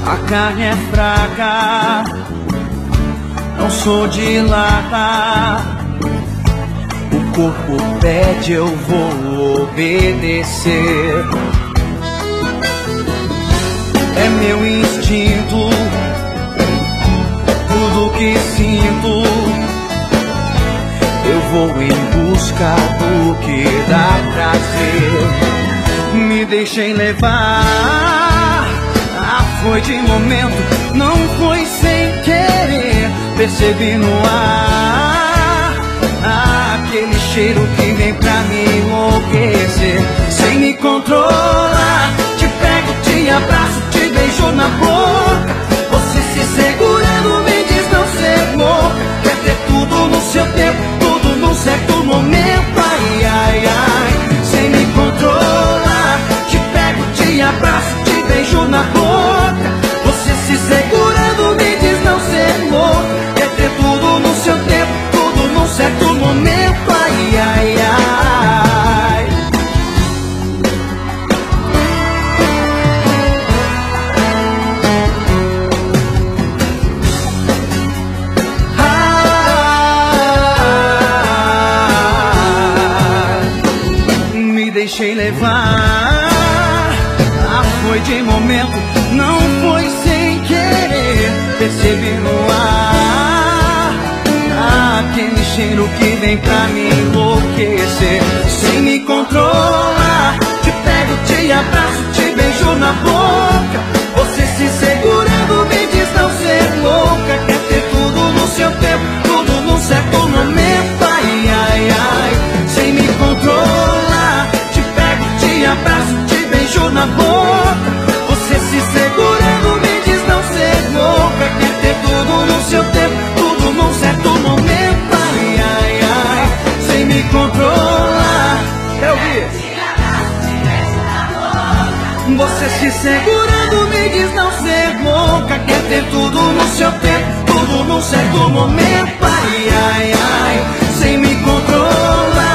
A carne é fraca, não sou de lata. O corpo pede, eu vou obedecer. É meu instinto, tudo que sinto. Eu vou em busca do que dá prazer. Me deixei levar, foi de momento, não foi sem querer. Percebi no ar aquele cheiro que vem pra me enlouquecer. Sem me controlar, te pego, te abraço, te beijo na boca. Você se segurando me diz não ser louca. Quer ter tudo no seu tempo, tudo num certo momento. Ai, ai, ai. Sem me controlar, te pego, te abraço, te beijo na boca. Você se segurando me diz não ser louca. Quer ter tudo no seu tempo, tudo num certo momento. Ai, ai, ai. Me deixei levar, foi de momento, não foi sem querer. Percebi no ar aquele cheiro que vem pra me enlouquecer. Sem me controlar, te pego, te abraço, te beijo na boca. Você se segurando me diz não ser louca. Quer ter tudo no seu tempo, tudo num certo momento. Ai, ai, ai. Sem me controlar, te pego, te abraço, te beijo na boca. Você se segurando me diz não ser louca. Quer ter tudo no seu tempo, tudo num certo momento. Ai, ai, ai. Sem me controlar. Eu vi. Você se segurando me diz não ser louca. Quer ter tudo no seu tempo, tudo num certo momento. Ai, ai, ai. Sem me controlar.